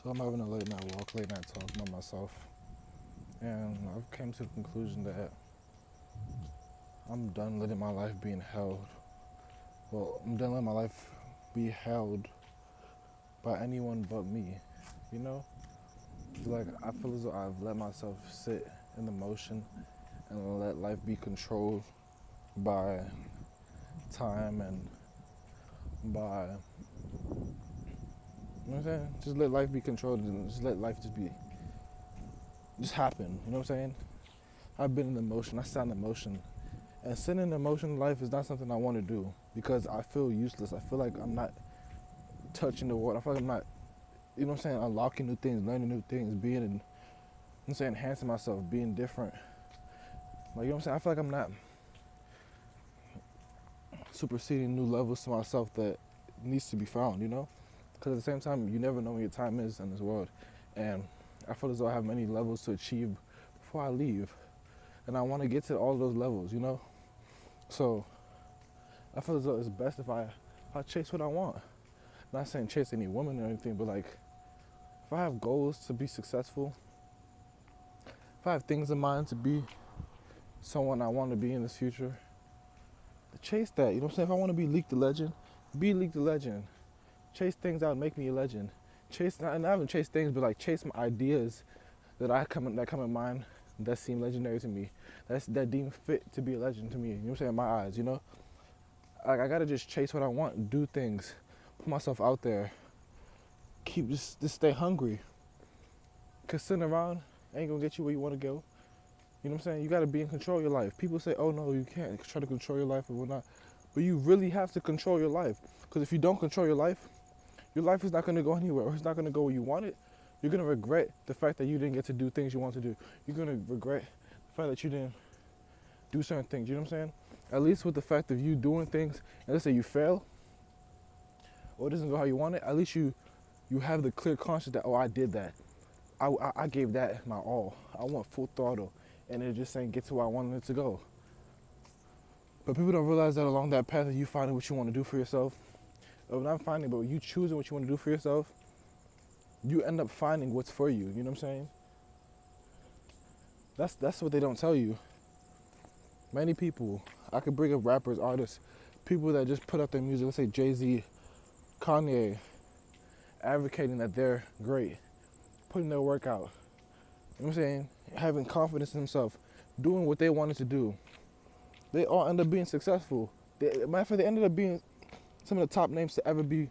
So I'm having a late night walk, late night talk by myself, and I've came to the conclusion that I'm done letting my life being held. Well, I'm done letting my life be held by anyone but me. You know, like I feel as though I've let myself sit in the motion and let life be controlled by time and by you know what I'm saying. Just let life be controlled and just let life just happen. You know what I'm saying? I've been in the motion. I sat in the motion. And sitting in the motion in life is not something I want to do because I feel useless. I feel like I'm not touching the world. I feel like I'm not, you know what I'm saying, unlocking new things, learning new things, being, you know what I'm saying, enhancing myself, being different. Like, you know what I'm saying? I feel like I'm not superseding new levels to myself that needs to be found, you know? Because at the same time, you never know when your time is in this world. And I feel as though I have many levels to achieve before I leave. And I want to get to all those levels, you know? So I feel as though it's best if I chase what I want. Not saying chase any woman or anything, but like if I have goals to be successful, if I have things in mind to be someone I want to be in this future, chase that. You know what I'm saying? If I want to be Leak the Legend, be Leak the Legend. Chase things out, make me a legend. Chase, and I haven't chased things, but like chase my ideas that come in mind that seem legendary to me. That deem fit to be a legend to me. You know what I'm saying? In my eyes, you know. I gotta just chase what I want, do things, put myself out there, keep just stay hungry. Cause sitting around ain't gonna get you where you wanna go. You know what I'm saying? You gotta be in control of your life. People say, oh no, you can't try to control your life or whatnot. But you really have to control your life. Because if you don't control your life is not gonna go anywhere, or it's not gonna go where you want it. You're gonna regret the fact that you didn't get to do things you want to do. You're gonna regret the fact that you didn't do certain things. You know what I'm saying? At least with the fact of you doing things, and let's say you fail, or it doesn't go how you want it, at least you have the clear conscience that, oh, I did that. I gave that my all. I went full throttle, and it just ain't get to where I wanted it to go. But people don't realize that along that path of you finding what you want to do for yourself, or not finding, but you choosing what you want to do for yourself, you end up finding what's for you. You know what I'm saying? That's what they don't tell you. Many people, I could bring up rappers, artists, people that just put out their music, let's say Jay-Z, Kanye, advocating that they're great, putting their work out. You know what I'm saying? Having confidence in themselves, doing what they wanted to do. They all end up being successful. Matter of fact, they ended up being some of the top names to ever be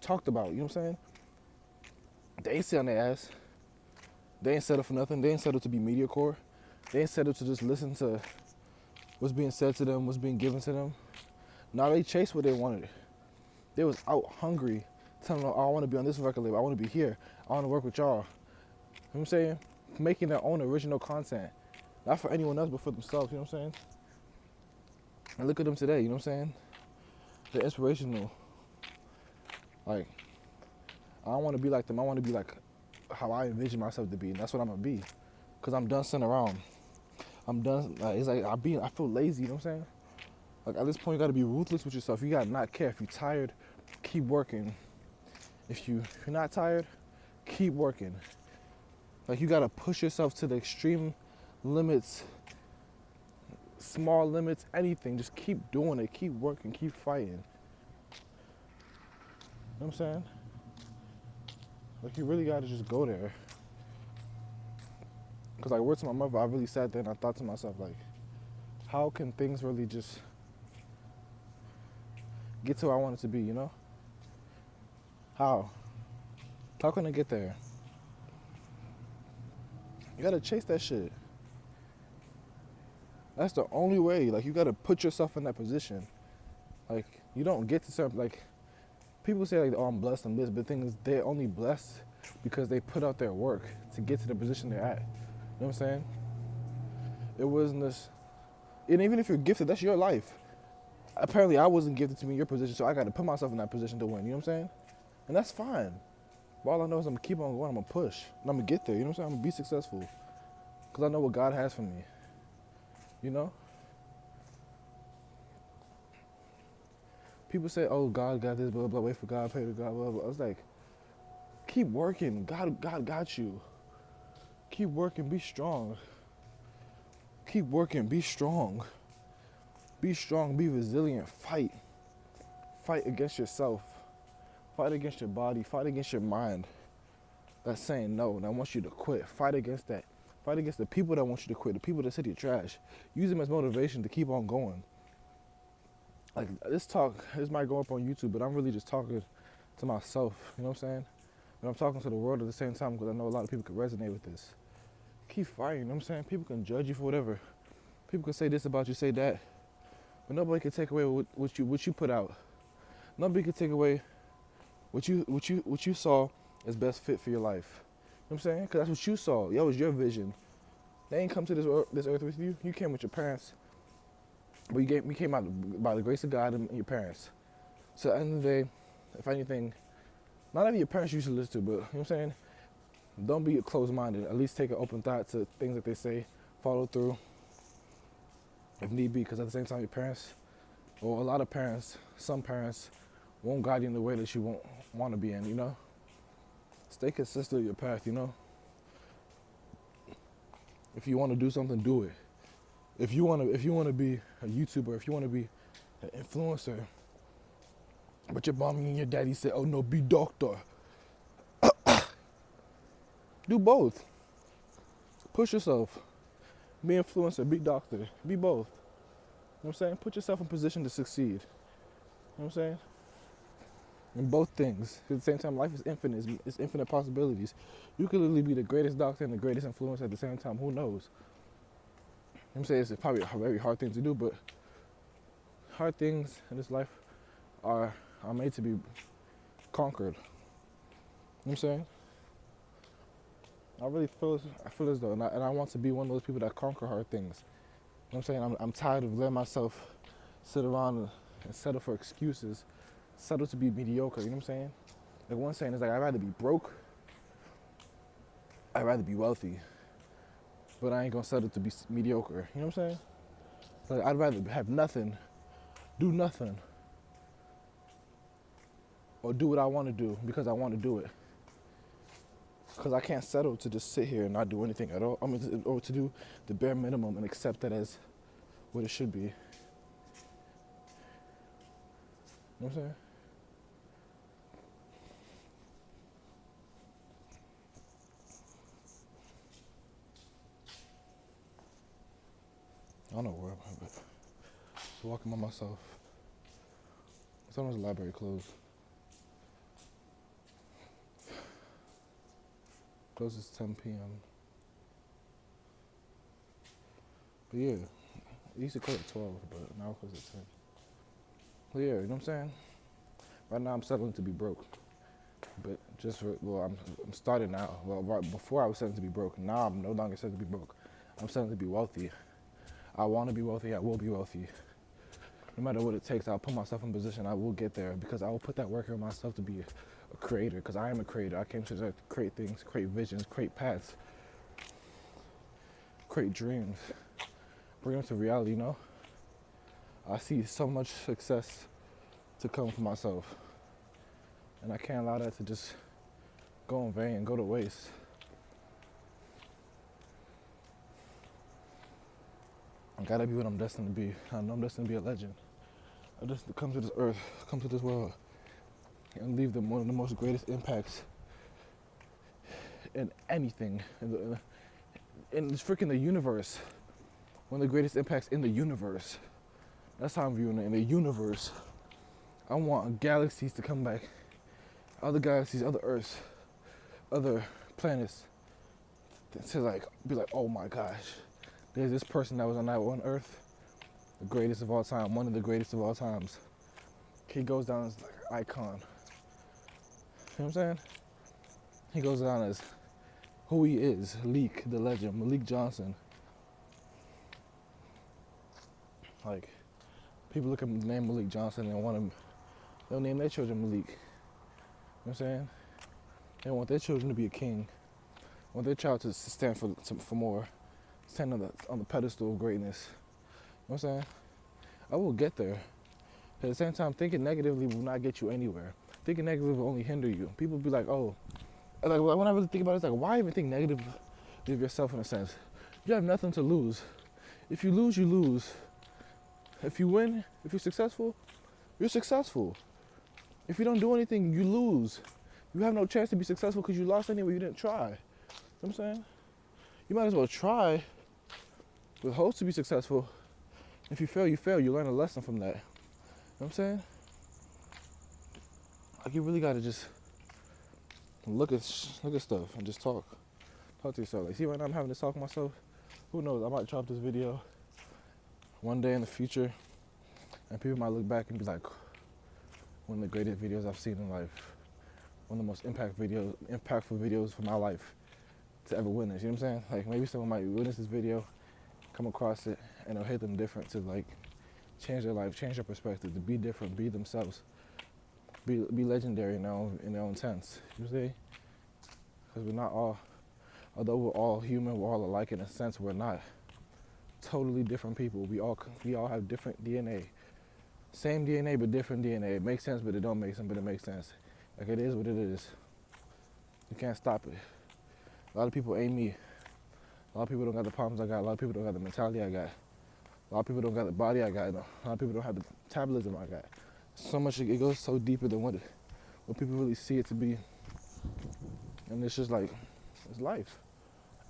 talked about. You know what I'm saying? They ain't sit on their ass. They ain't settled for nothing. They ain't settled to be mediocre. They ain't settled to just listen to what's being said to them, what's being given to them. Now they chased what they wanted. They was out hungry, telling them, oh, I want to be on this record label. I want to be here. I want to work with y'all. You know what I'm saying? Making their own original content. Not for anyone else, but for themselves. You know what I'm saying? And look at them today. You know what I'm saying? They're inspirational. Like, I don't want to be like them. I want to be like how I envision myself to be. And that's what I'm going to be. Because I'm done sitting around. I'm done. It's like I feel lazy. You know what I'm saying? Like, at this point, you got to be ruthless with yourself. You got to not care. If you're tired, keep working. If you're not tired, keep working. Like, you got to push yourself to the extreme limits, small limits, anything. Just keep doing it. Keep working. Keep fighting. You know what I'm saying? Like, you really got to just go there. Because, like, word to my mother, I really sat there and I thought to myself, like, how can things really just get to where I want it to be, you know? How? How can I get there? You gotta chase that shit. That's the only way. Like, you gotta put yourself in that position. Like, you don't get to certain, like, people say, like, oh, I'm blessed, I'm this, but the thing is, they're only blessed because they put out their work to get to the position they're at. You know what I'm saying? It wasn't this, and even if you're gifted, that's your life. Apparently, I wasn't gifted to be in your position, so I gotta put myself in that position to win. You know what I'm saying? And that's fine. But all I know is I'm gonna keep on going, I'm gonna push, and I'm gonna get there. You know what I'm saying? I'm gonna be successful. Because I know what God has for me. You know? People say, oh, God got this, blah, blah, wait for God, pray to God, blah, blah. I was like, Keep working. God got you. Keep working. Be strong. Keep working. Be strong. Be strong. Be resilient. Fight. Fight against yourself. Fight against your body. Fight against your mind. That's saying no, that wants you to quit. Fight against that. Fight against the people that want you to quit, the people that said you're trash. Use them as motivation to keep on going. Like this might go up on YouTube, but I'm really just talking to myself, you know what I'm saying? But I'm talking to the world at the same time because I know a lot of people can resonate with this. Keep fighting, you know what I'm saying? People can judge you for whatever. People can say this about you, say that. But nobody can take away what you put out. Nobody can take away what you saw as best fit for your life. You know what I'm saying? Because that's what you saw. That was your vision. They ain't come to this earth with you. You came with your parents. But you came out by the grace of God and your parents. So at the end of the day, if anything, not every your parents you should listen to, but you know what I'm saying? Don't be closed-minded. At least take an open thought to things that they say. Follow through if need be. Because at the same time, your parents, or a lot of parents, some parents, won't guide you in the way that you won't want to be in, you know? Stay consistent with your path, you know? If you want to do something, do it. If you want to be a YouTuber, if you want to be an influencer, but your mommy and your daddy said, oh no, be doctor. Do both. Push yourself. Be influencer, be doctor, be both. You know what I'm saying? Put yourself in position to succeed. You know what I'm saying? In both things. At the same time, life is infinite. It's infinite possibilities. You could literally be the greatest doctor and the greatest influencer at the same time. Who knows? I'm saying it's probably a very hard thing to do, but hard things in this life are made to be conquered. You know what I'm saying? I feel as though, and I want to be one of those people that conquer hard things. You know what I'm saying? I'm tired of letting myself sit around and settle for excuses, settle to be mediocre. You know what I'm saying? Like one saying is like, I'd rather be broke, I'd rather be wealthy, but I ain't gonna settle to be mediocre. You know what I'm saying? Like I'd rather have nothing, do nothing, or do what I want to do because I want to do it. Because I can't settle to just sit here and not do anything at all. I mean, or to do the bare minimum and accept that as what it should be. You know what I'm saying? I don't know where I'm at, but just walking by myself. Sometimes the library closed. Closes 10 p.m. But yeah, it used to close at 12, but now it closes at 10. But yeah, you know what I'm saying? Right now I'm settling to be broke. But I'm starting now. Well, right before I was settling to be broke. Now I'm no longer settling to be broke. I'm settling to be wealthy. I want to be wealthy. I will be wealthy. No matter what it takes, I'll put myself in a position. I will get there because I will put that work in myself to be a creator. Because I am a creator. I came to the earth to create things, create visions, create paths, create dreams, bring them to reality. You know, I see so much success to come for myself, and I can't allow that to just go in vain and go to waste. I gotta be what I'm destined to be. I know I'm destined to be a legend. I'm destined to come to this earth, come to this world, and leave them one of the most greatest impacts in anything, in this freaking the universe. One of the greatest impacts in the universe. That's how I'm viewing it, in the universe. I want galaxies to come back, other galaxies, other Earths, other planets, to like be like, oh my gosh, there's this person that was on that one Earth, the greatest of all time, one of the greatest of all times. He goes down as like an icon. You know what I'm saying? He goes down as who he is, Leak, the legend, Malik Johnson. Like, people look at the name Malik Johnson and they'll name their children Malik. You know what I'm saying? They want their children to be a king. Want their child to stand for more. Stand on the pedestal of greatness. You know what I'm saying? I will get there. At the same time, thinking negatively will not get you anywhere. Thinking negatively will only hinder you. People be like, oh, like when I really think about it, it's like, why even think negatively of yourself in a sense? You have nothing to lose. If you lose, you lose. If you win, if you're successful, you're successful. If you don't do anything, you lose. You have no chance to be successful because you lost anyway, you didn't try. You know what I'm saying? You might as well try with hopes to be successful. If you fail, you fail. You learn a lesson from that. You know what I'm saying? Like, you really gotta just look at stuff and just talk to yourself. Like, see, right now I'm having this talk with myself. Who knows? I might drop this video one day in the future, and people might look back and be like, one of the greatest videos I've seen in life, one of the most impactful videos for my life to ever witness. You know what I'm saying? Like, maybe someone might witness this video, come across it, and it'll hit them different to like change their life, change their perspective, to be different, be themselves, be legendary in their own sense. You see? Because we're not all, although we're all human, we're all alike in a sense. We're not totally different people. We all have different DNA. Same DNA, but different DNA. It makes sense, but it don't make sense, but it makes sense. Like, it is what it is. You can't stop it. A lot of people ain't me. A lot of people don't got the problems I got. A lot of people don't got the mentality I got. A lot of people don't got the body I got. A lot of people don't have the metabolism I got. So much, it goes so deeper than what people really see it to be. And it's just like, it's life.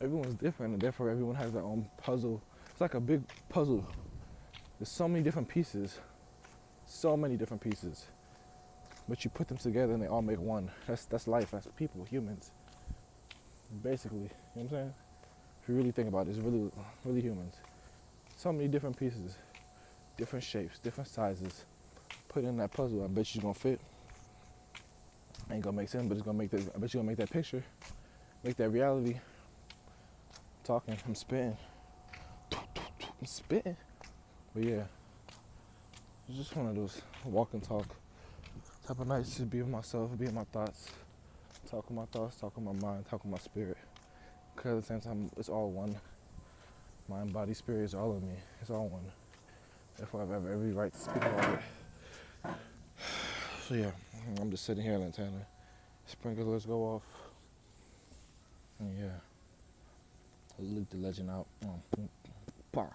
Everyone's different, and therefore everyone has their own puzzle. It's like a big puzzle. There's so many different pieces. But you put them together and they all make one. That's life. That's people, humans. Basically, you know what I'm saying? If you really think about it, it's really, really humans. So many different pieces, different shapes, different sizes. Put in that puzzle, I bet you're gonna fit. Ain't gonna make sense, but it's gonna make that. I bet you're gonna make that picture, make that reality. Talking, I'm spitting. But yeah, it's just one of those walk and talk type of nights to be with myself, be in my thoughts, talk with my thoughts, talk with my mind, talk with my spirit. Because at the same time, it's all one. Mind, body, spirit is all of me. It's all one. Therefore, I have every right to speak about it. So yeah, I'm just sitting here in Atlanta. Sprinklers go off. And yeah, I leave the legend out. Bah.